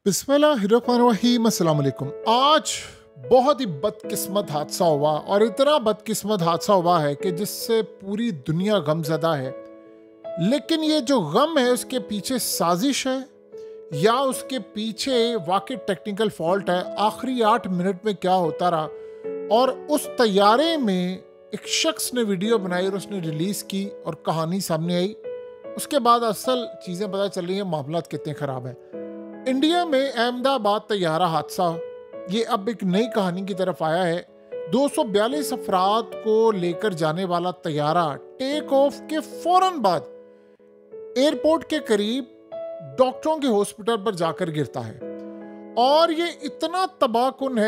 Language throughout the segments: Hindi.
बिस्मिल्लाहिर्रहमानिर्रहीम, अस्सलाम वालेकुम। आज बहुत ही बदकिस्मत हादसा हुआ और इतना बदकिस्मत हादसा हुआ है कि जिससे पूरी दुनिया गमज़दा है। लेकिन ये जो गम है उसके पीछे साजिश है या उसके पीछे वाकई टेक्निकल फॉल्ट है। आखिरी 8 मिनट में क्या होता रहा और उस तैयारे में एक शख्स ने वीडियो बनाई और उसने रिलीज़ की और कहानी सामने आई। उसके बाद असल चीज़ें पता चल रही हैं, मामला कितने ख़राब हैं। इंडिया में अहमदाबाद तैयारा हादसा ये अब एक नई कहानी की तरफ आया है। 242 अफराद को लेकर जाने वाला तैयारा टेक ऑफ के फौरन बाद एयरपोर्ट के करीब डॉक्टरों के हॉस्पिटल पर जाकर गिरता है और ये इतना तबाहकुन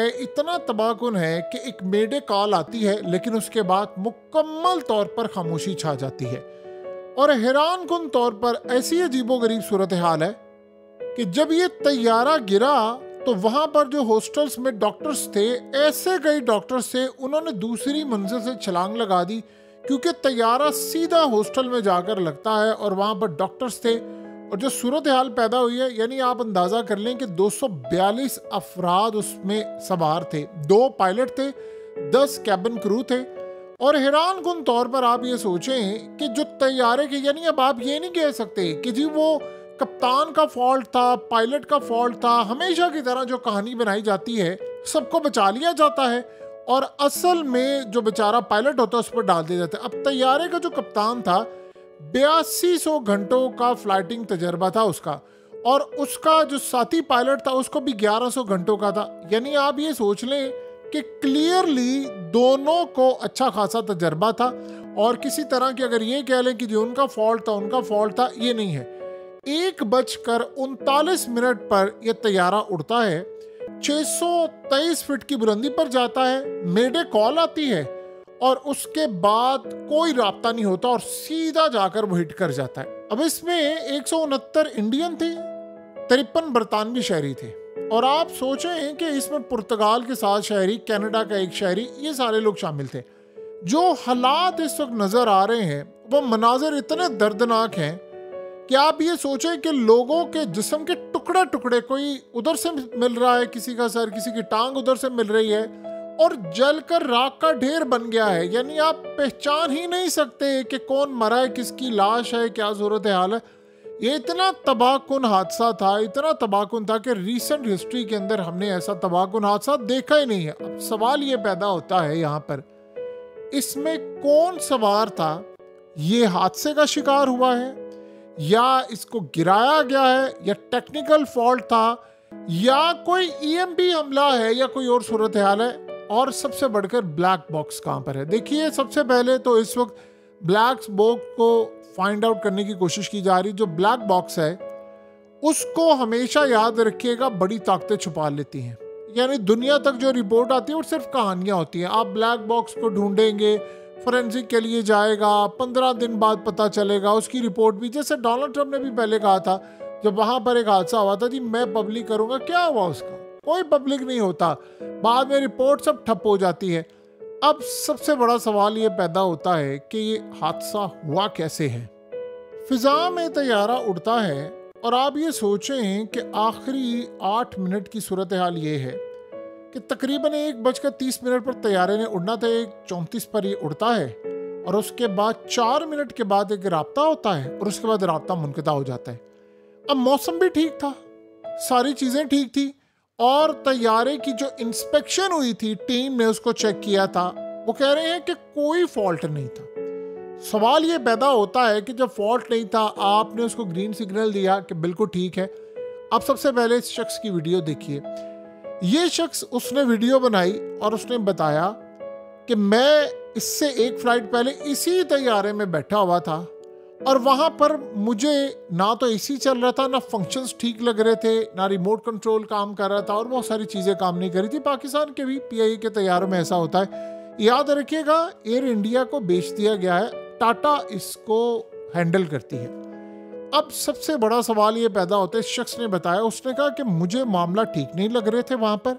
है कि एक मेडे कॉल आती है, लेकिन उसके बाद मुकम्मल तौर पर खामोशी छा जाती है। और हैरान कुन तौर पर ऐसी अजीबोगरीब सूरत हाल है कि जब ये तैयारा गिरा तो वहां पर जो हॉस्टल्स में डॉक्टर्स थे, ऐसे कई डॉक्टर्स थे, उन्होंने दूसरी मंजिल से छलांग लगा दी क्योंकि तैयारा सीधा हॉस्टल में जाकर लगता है और वहां पर डॉक्टर्स थे। और जो सूरत हाल पैदा हुई है, यानी आप अंदाजा कर लें कि 242 अफराद उसमें सवार थे, 2 पायलट थे, 10 कैबिन क्रू थे। और हैरान कुन तौर पर आप ये सोचें कि जो तैयारे के, यानी अब आप ये नहीं कह सकते कि जी वो कप्तान का फॉल्ट था, पायलट का फॉल्ट था। हमेशा की तरह जो कहानी बनाई जाती है, सबको बचा लिया जाता है और असल में जो बेचारा पायलट होता है उस पर डाल दिया जाता है। अब तैयारे का जो कप्तान था, 8200 घंटों का फ्लाइटिंग तजर्बा था उसका, और उसका जो साथी पायलट था उसको भी 1100 घंटों का था। यानी आप ये सोच लें कि क्लियरली दोनों को अच्छा खासा तजर्बा था। और किसी तरह की अगर ये कह लें कि जो उनका फॉल्ट था, ये नहीं है। 1:39 पर यह तैयारा उड़ता है, 623 फीट की बुलंदी पर जाता है, मेडे कॉल आती है और उसके बाद कोई राब्ता नहीं होता और सीधा जाकर वो हिट कर जाता है। अब इसमें 169 इंडियन थे, 53 बरतानवी शहरी थे। और आप सोचें कि इसमें पुर्तगाल के 7 शहरी, कनाडा का 1 शहरी, ये सारे लोग शामिल थे। जो हालात इस वक्त नजर आ रहे हैं वो मनाजिर इतने दर्दनाक हैं कि आप ये सोचें कि लोगों के जिस्म के टुकड़े टुकड़े, कोई उधर से मिल रहा है, किसी का सर, किसी की टांग उधर से मिल रही है और जलकर राख का ढेर बन गया है। यानी आप पहचान ही नहीं सकते कि कौन मरा है, किसकी लाश है, क्या सूरत हाल है। ये इतना तबाहकुन हादसा था, इतना तबाहकुन था कि रीसेंट हिस्ट्री के अंदर हमने ऐसा तबाहकुन हादसा देखा ही नहीं है। अब सवाल ये पैदा होता है यहाँ पर, इसमें कौन सवार था? ये हादसे का शिकार हुआ है या इसको गिराया गया है या टेक्निकल फॉल्ट था या कोई ईएमपी हमला है या कोई और सूरत हाल है? और सबसे बढ़कर ब्लैक बॉक्स कहाँ पर है? देखिए, सबसे पहले तो इस वक्त ब्लैक बॉक्स को फाइंड आउट करने की कोशिश की जा रही। जो ब्लैक बॉक्स है उसको हमेशा याद रखिएगा, बड़ी ताकतें छुपा लेती हैं। यानी दुनिया तक जो रिपोर्ट आती है वो सिर्फ कहानियां होती हैं। आप ब्लैक बॉक्स को ढूंढेंगे, फोरेंसिक के लिए जाएगा, 15 दिन बाद पता चलेगा उसकी रिपोर्ट भी। जैसे डोनाल्ड ट्रंप ने भी पहले कहा था, जब वहां पर एक हादसा हुआ था, जी मैं पब्लिक करूंगा, क्या हुआ उसका? कोई पब्लिक नहीं होता, बाद में रिपोर्ट सब ठप हो जाती है। अब सबसे बड़ा सवाल ये पैदा होता है कि ये हादसा हुआ कैसे है। फिजा में तैयारा उड़ता है और आप ये सोचें कि आखिरी 8 मिनट की सूरत हाल ये है कि तकरीबन 1:30 पर तैयारे ने उड़ना था, 1:34 पर ये उड़ता है और उसके बाद 4 मिनट के बाद एक राब्ता होता है और उसके बाद राब्ता मुनक़ता हो जाता है। अब मौसम भी ठीक था, सारी चीज़ें ठीक थी और तैयारे की जो इंस्पेक्शन हुई थी, टीम ने उसको चेक किया था, वो कह रहे हैं कि कोई फॉल्ट नहीं था। सवाल ये पैदा होता है कि जब फॉल्ट नहीं था, आपने उसको ग्रीन सिग्नल दिया कि बिल्कुल ठीक है। अब सबसे पहले इस शख्स की वीडियो देखिए। ये शख्स, उसने वीडियो बनाई और उसने बताया कि मैं इससे एक फ्लाइट पहले इसी तैयारे में बैठा हुआ था और वहां पर मुझे ना तो एसी चल रहा था, ना फंक्शंस ठीक लग रहे थे, ना रिमोट कंट्रोल काम कर रहा था और बहुत सारी चीज़ें काम नहीं कर रही थी। पाकिस्तान के भी पीआईए के तैयारों में ऐसा होता है। याद रखिएगा, एयर इंडिया को बेच दिया गया है, टाटा इसको हैंडल करती है। अब सबसे बड़ा सवाल ये पैदा होता है, इस शख्स ने बताया, उसने कहा कि मुझे मामला ठीक नहीं लग रहे थे वहाँ पर,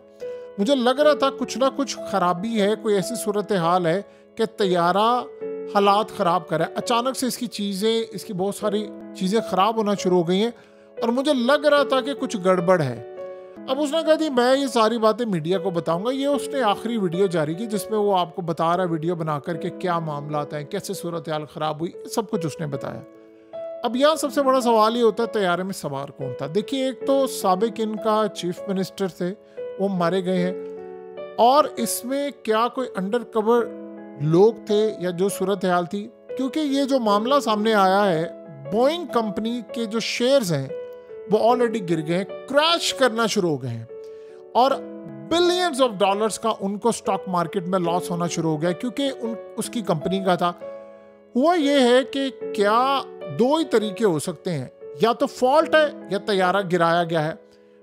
मुझे लग रहा था कुछ ना कुछ खराबी है, कोई ऐसी सूरत हाल है कि तैयारा हालात ख़राब कर रहा है। अचानक से इसकी बहुत सारी चीज़ें ख़राब होना शुरू हो गई हैं और मुझे लग रहा था कि कुछ गड़बड़ है। अब उसने कहा जी मैं ये सारी बातें मीडिया को बताऊंगा। ये उसने आखिरी वीडियो जारी की जिसमें वो आपको बता रहा है वीडियो बना करके क्या मामला हैं, कैसे सूरत हाल ख़राब हुई, सब कुछ उसने बताया। अब यहाँ सबसे बड़ा सवाल ये होता है तैयारे में सवार कौन था। देखिए, एक तो साबिक इनका चीफ मिनिस्टर थे, वो मारे गए हैं, और इसमें क्या कोई अंडर कवर लोग थे या जो सूरत हाल थी, क्योंकि ये जो मामला सामने आया है, बोइंग कंपनी के जो शेयर्स हैं वो ऑलरेडी गिर गए हैं, क्रैश करना शुरू हो गए हैं, और बिलियंस ऑफ डॉलर्स का उनको स्टॉक मार्केट में लॉस होना शुरू हो गया क्योंकि उसकी कंपनी का था। हुआ ये है कि क्या दो ही तरीके हो सकते हैं, या तो फॉल्ट है या तैयारा गिराया गया है।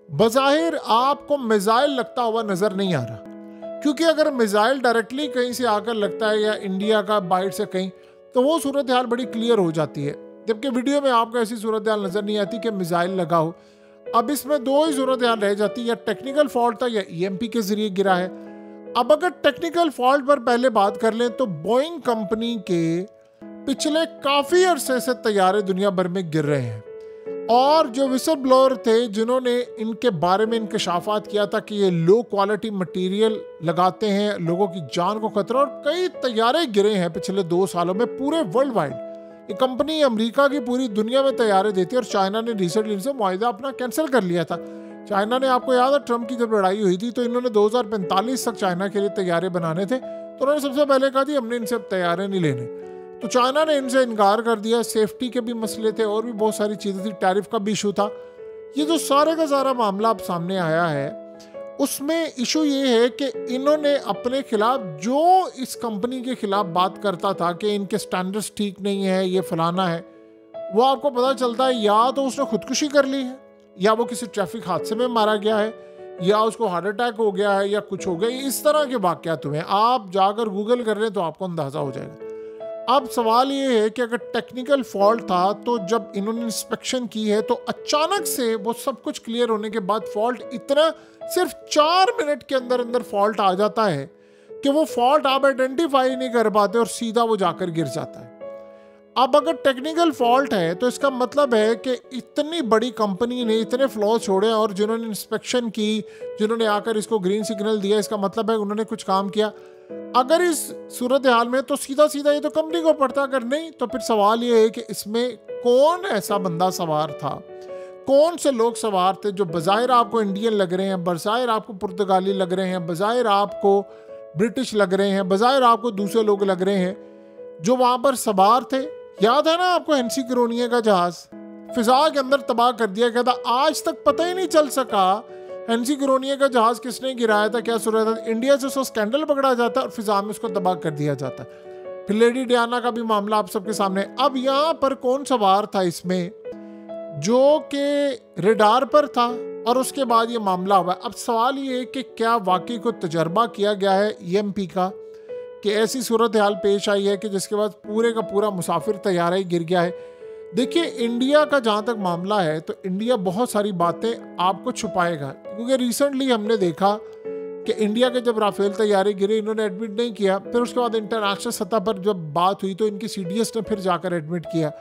बज़ाहिर आपको मिसाइल लगता हुआ नजर नहीं आ रहा, क्योंकि अगर मिसाइल डायरेक्टली कहीं से आकर लगता है या इंडिया का बाइट से कहीं, तो वो सूरत हाल बड़ी क्लियर हो जाती है, जबकि वीडियो में आपको ऐसी सूरत हाल नजर नहीं आती कि मिसाइल लगा हो। अब इसमें दो ही सूरत हाल रह जाती है, या टेक्निकल फॉल्ट था या ईएमपी के जरिए गिरा है। अब अगर टेक्निकल फॉल्ट पर पहले बात कर लें तो बोइंग कंपनी के पिछले काफी अरसे से तैयारे दुनिया भर में गिर रहे हैं, और जो विसल ब्लोअर थे जिन्होंने इनके बारे में इंकशाफात किया था कि ये लो क्वालिटी मटेरियल लगाते हैं, लोगों की जान को खतरा, और कई तैयारे गिरे हैं पिछले 2 सालों में पूरे वर्ल्ड वाइड। ये कंपनी अमेरिका की पूरी दुनिया में तैयारे देती है, और चाइना ने रिसेंटली इनसे मुआहिदा अपना कैंसिल कर लिया था। चाइना ने, आपको याद है ट्रम्प की जब लड़ाई हुई थी तो इन्होंने 2045 तक चाइना के लिए तैयारे बनाने थे, तो उन्होंने सबसे पहले कहा थी हमने इनसे अब तैयारे नहीं लेने, तो चाइना ने इनसे इनकार कर दिया। सेफ्टी के भी मसले थे और भी बहुत सारी चीज़ें थी, टैरिफ का भी इशू था। ये जो सारे का सारा मामला अब सामने आया है, उसमें इशू ये है कि इन्होंने अपने खिलाफ, जो इस कंपनी के खिलाफ बात करता था कि इनके स्टैंडर्ड्स ठीक नहीं है, ये फलाना है, वो आपको पता चलता है या तो उसने खुदकुशी कर ली है, या वो किसी ट्रैफिक हादसे में मारा गया है, या उसको हार्ट अटैक हो गया है, या कुछ हो गया। इस तरह के वाक़यात हुए हैं, आप जाकर गूगल कर लें तो आपको अंदाज़ा हो जाएगा। अब सवाल ये है कि अगर टेक्निकल फॉल्ट था तो जब इन्होंने इंस्पेक्शन की है तो अचानक से वो सब कुछ क्लियर होने के बाद फॉल्ट इतना, सिर्फ 4 मिनट के अंदर अंदर फॉल्ट आ जाता है कि वो फॉल्ट आप आइडेंटिफाई नहीं कर पाते और सीधा वो जाकर गिर जाता है। अब अगर टेक्निकल फॉल्ट है तो इसका मतलब है कि इतनी बड़ी कंपनी ने इतने फ्लॉ छोड़े, और जिन्होंने इंस्पेक्शन की, जिन्होंने आकर इसको ग्रीन सिग्नल दिया, इसका मतलब है उन्होंने कुछ काम किया। अगर इस सूरत हाल में तो सीधा सीधा ये तो कंपनी को पड़ता, अगर नहीं तो फिर सवाल ये है कि इसमें कौन ऐसा बंदा सवार था, कौन से लोग सवार थे जो बज़ाहिर आपको इंडियन लग रहे हैं, बज़ाहिर आपको पुर्तगाली लग रहे हैं, बज़ाहिर आपको ब्रिटिश लग रहे हैं, बज़ाहिर आपको दूसरे लोग लग रहे हैं, जो वहाँ पर सवार थे। याद है ना आपको हेंसी करोनिया का जहाज फिजा के अंदर तबाह कर दिया गया था, आज तक पता ही नहीं चल सका हेंसी करोनिया का जहाज किसने गिराया था, क्या सूरत था। इंडिया से उसको स्कैंडल पकड़ा जाता है और फिजा में उसको तबाह कर दिया जाता है। फिर लेडी डियाना का भी मामला आप सबके सामने। अब यहाँ पर कौन सवार था इसमें, जो कि रेडार पर था, और उसके बाद ये मामला हुआ। अब सवाल ये है कि क्या वाकई को तजर्बा किया गया है ईएमपी का, कि ऐसी सूरत हाल पेश आई है कि जिसके बाद पूरे का पूरा मुसाफिर तैयारा ही गिर गया है। देखिए, इंडिया का जहाँ तक मामला है तो इंडिया बहुत सारी बातें आपको छुपाएगा, क्योंकि रिसेंटली हमने देखा कि इंडिया के जब राफेल तैयारे गिरे इन्होंने एडमिट नहीं किया, फिर उसके बाद इंटरनेशनल सतह पर जब बात हुई तो इनकी सीडीएस ने फिर जाकर एडमिट किया।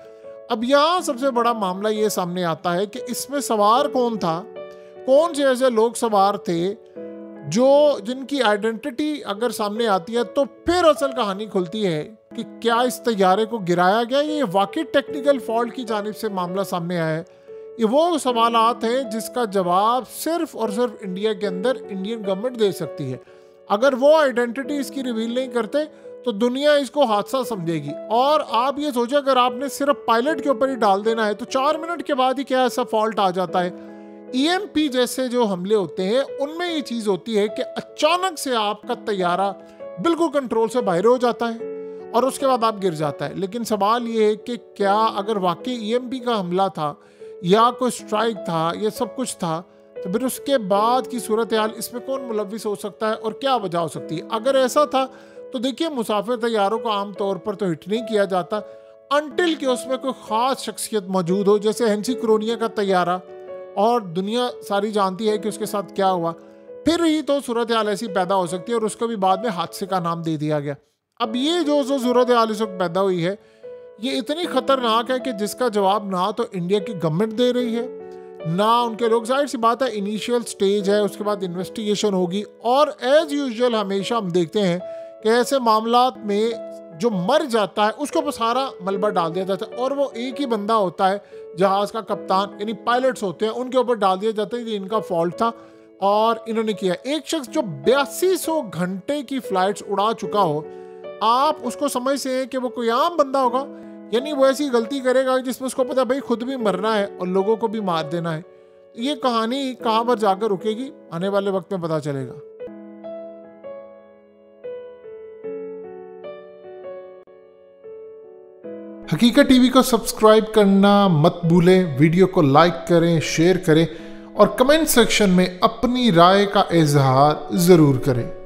अब यहाँ सबसे बड़ा मामला ये सामने आता है कि इसमें सवार कौन था, कौन से ऐसे लोग सवार थे जिनकी आइडेंटिटी अगर सामने आती है तो फिर असल कहानी खुलती है कि क्या इस तैयारे को गिराया गया, ये वाकई टेक्निकल फॉल्ट की जानिब से मामला सामने आया है। ये वो सवालात हैं जिसका जवाब सिर्फ और सिर्फ इंडिया के अंदर इंडियन गवर्नमेंट दे सकती है। अगर वो आइडेंटिटी इसकी रिवील नहीं करते तो दुनिया इसको हादसा समझेगी। और आप ये सोचें, अगर आपने सिर्फ पायलट के ऊपर ही डाल देना है तो 4 मिनट के बाद ही क्या ऐसा फॉल्ट आ जाता है। ईएमपी जैसे जो हमले होते हैं उनमें ये चीज़ होती है कि अचानक से आपका तैयारा बिल्कुल कंट्रोल से बाहर हो जाता है और उसके बाद आप गिर जाता है। लेकिन सवाल ये है कि क्या अगर वाकई ईएमपी का हमला था या कोई स्ट्राइक था, ये सब कुछ था, तो फिर उसके बाद की सूरत हाल इसमें कौन मुलविस हो सकता है और क्या वजह हो सकती है। अगर ऐसा था तो देखिए, मुसाफिर तैयारों को आमतौर पर तो हिट नहीं किया जाता अनटिल कि उसमें कोई ख़ास शख्सियत मौजूद हो, जैसे हेंसी करोनिया का तैयारा, और दुनिया सारी जानती है कि उसके साथ क्या हुआ। फिर ही तो सूरत हाल ऐसी पैदा हो सकती है और उसको भी बाद में हादसे का नाम दे दिया गया। अब ये जो सूरत हाल इस वक्त पैदा हुई है, ये इतनी ख़तरनाक है कि जिसका जवाब ना तो इंडिया की गवर्नमेंट दे रही है, ना उनके लोग। जाहिर सी बात है इनिशियल स्टेज है, उसके बाद इन्वेस्टिगेशन होगी और एज यूजुअल हमेशा हम देखते हैं कि ऐसे मामलात में जो मर जाता है उसके ऊपर सारा मलबा डाल दिया जाता है और वो एक ही बंदा होता है जहाज का कप्तान, यानी पायलट्स होते हैं, उनके ऊपर डाल दिया जाता है कि इनका फॉल्ट था और इन्होंने किया। एक शख्स जो 8200 घंटे की फ्लाइट्स उड़ा चुका हो, आप उसको समझते हैं कि वो कोई आम बंदा होगा? यानी वो ऐसी गलती करेगा जिसमें उसको पता भाई खुद भी मरना है और लोगों को भी मार देना है। ये कहानी कहाँ पर जाकर रुकेगी, आने वाले वक्त में पता चलेगा। हकीकत टीवी को सब्सक्राइब करना मत भूलें, वीडियो को लाइक करें, शेयर करें और कमेंट सेक्शन में अपनी राय का इजहार ज़रूर करें।